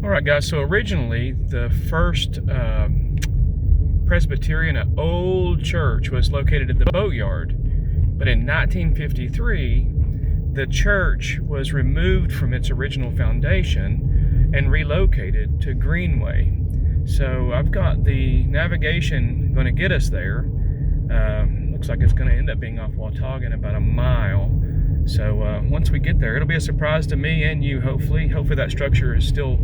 Alright guys, so originally the first Presbyterian old church was located at the boatyard, but in 1953 the church was removed from its original foundation and relocated to Greenway. So I've got the navigation going to get us there. Looks like it's going to end up being off Watauga, about a mile. So once we get there, it'll be a surprise to me and you, hopefully. Hopefully that structure is still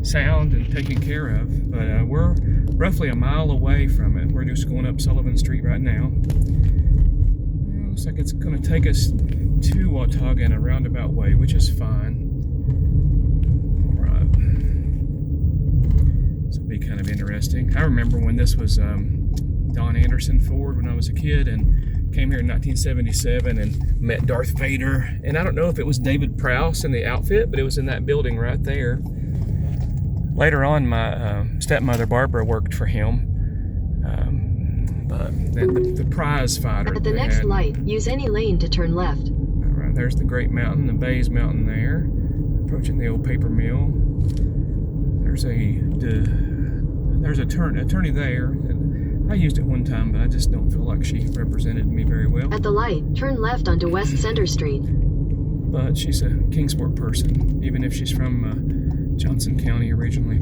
sound and taken care of. But we're roughly a mile away from it. We're just going up Sullivan Street right now. Looks like it's going to take us to Watauga in a roundabout way, which is fine. All right. This will be kind of interesting. I remember when this was Don Anderson Ford when I was a kid, and came here in 1977 and met Darth Vader. And I don't know if it was David Prowse in the outfit, but it was in that building right there. Later on, my stepmother Barbara worked for him. But the prize fighter. At the next light, use any lane to turn left. All right, there's the Great Mountain, the Bays Mountain there. Approaching the old paper mill. There's a attorney there. I used it one time, but I just don't feel like she represented me very well. At the light, turn left onto West Center Street. But she's a Kingsport person, even if she's from Johnson County originally.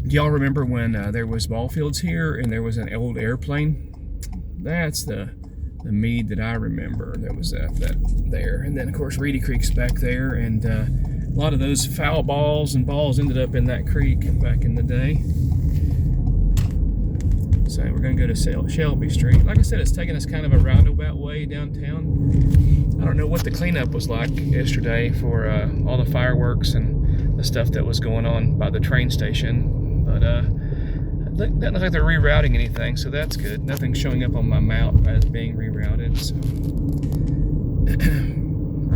Do y'all remember when there was ball fields here and there was an old airplane? That's the mead that I remember. There was that there. And then, of course, Reedy Creek's back there, and a lot of those foul balls and balls ended up in that creek back in the day. So we're going to go to Shelby Street. Like I said, it's taking us kind of a roundabout way downtown. I don't know what the cleanup was like yesterday for all the fireworks and the stuff that was going on by the train station. But it doesn't look like they're rerouting anything, so that's good. Nothing's showing up on my map as being rerouted. So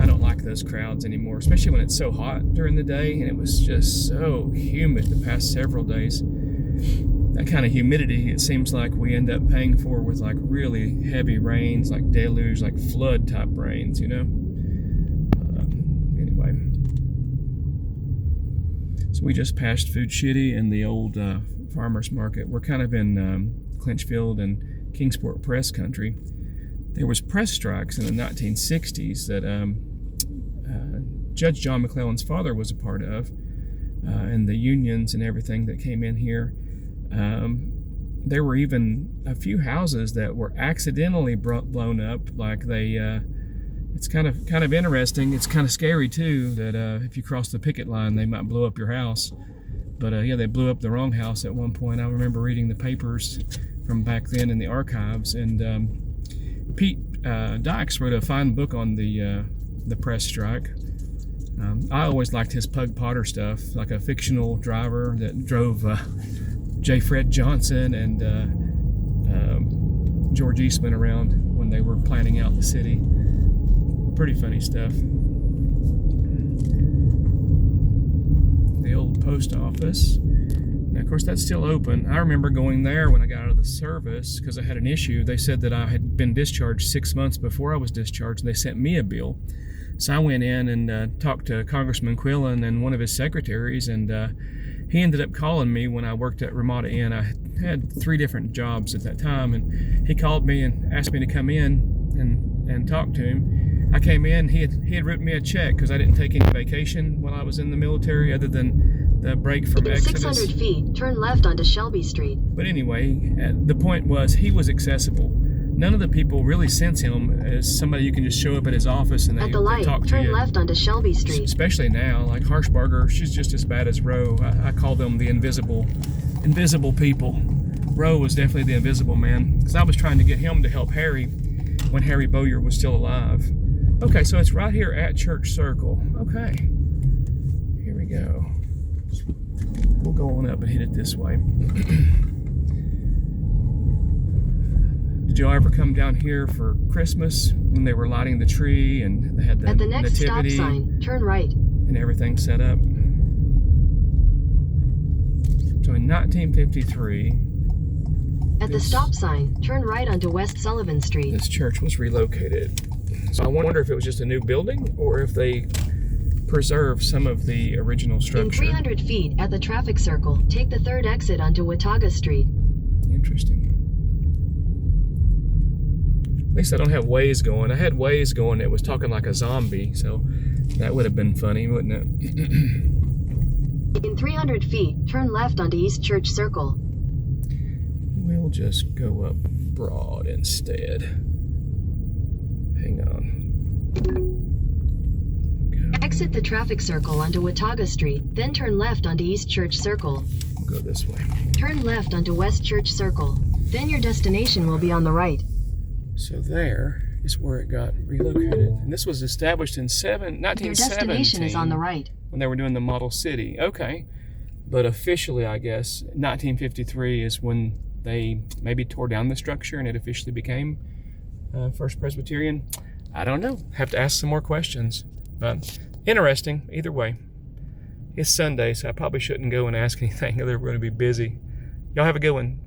I don't like those crowds anymore, especially when it's so hot during the day, and it was just so humid the past several days. That kind of humidity, it seems like we end up paying for with like really heavy rains, like deluge, like flood type rains, you know? Anyway. So we just passed Food Shitty and the old farmer's market. We're kind of in Clinchfield and Kingsport press country. There was press strikes in the 1960s that Judge John McClellan's father was a part of, and the unions and everything that came in here. There were even a few houses that were accidentally blown up. Like it's kind of interesting. It's kind of scary too that if you cross the picket line, they might blow up your house. But yeah, they blew up the wrong house at one point. I remember reading the papers from back then in the archives, and Pete Dykes wrote a fine book on the press strike. I always liked his Pug Potter stuff, like a fictional driver that drove J. Fred Johnson and George Eastman around when they were planning out the city. Pretty funny stuff. The old post office. Now, of course, that's still open. I remember going there when I got out of the service because I had an issue. They said that I had been discharged 6 months before I was discharged, and they sent me a bill. So I went in and talked to Congressman Quillen and one of his secretaries, and he ended up calling me when I worked at Ramada Inn. I had 3 different jobs at that time, and he called me and asked me to come in and talk to him. I came in, he had written me a check because I didn't take any vacation while I was in the military other than the break from Exodus. 600 feet, turn left onto Shelby Street. But anyway, the point was he was accessible. None of the people really sense him as somebody you can just show up at his office and they talk to you. Turn left onto Shelby Street. Especially now, like Harshbarger, she's just as bad as Roe. I call them the invisible people. Roe was definitely the invisible man, because I was trying to get him to help Harry when Harry Bowyer was still alive. Okay, so it's right here at Church Circle. Okay, here we go. We'll go on up and hit it this way. Did y'all ever come down here for Christmas when they were lighting the tree and they had the At the next nativity stop sign, turn right. And everything set up? So in 1953, at the stop sign, turn right onto West Sullivan Street. This church was relocated. So I wonder if it was just a new building or if they preserve some of the original structure. In 300 feet at the traffic circle, take the third exit onto Watauga Street. Interesting. At least I don't have Waze going. I had Waze going that was talking like a zombie, so that would have been funny, wouldn't it? In 300 feet, turn left onto East Church Circle. We'll just go up Broad instead. Hang on. Exit the traffic circle onto Watauga Street, then turn left onto East Church Circle. We'll go this way. Turn left onto West Church Circle. Then your destination will be on the right. So there is where it got relocated. And this was established in 1917. Your destination is on the right. When they were doing the model city. Okay. But officially, I guess, 1953 is when they maybe tore down the structure and it officially became First Presbyterian. I don't know. Have to ask some more questions. But interesting, either way. It's Sunday, so I probably shouldn't go and ask anything. They're going to be busy. Y'all have a good one.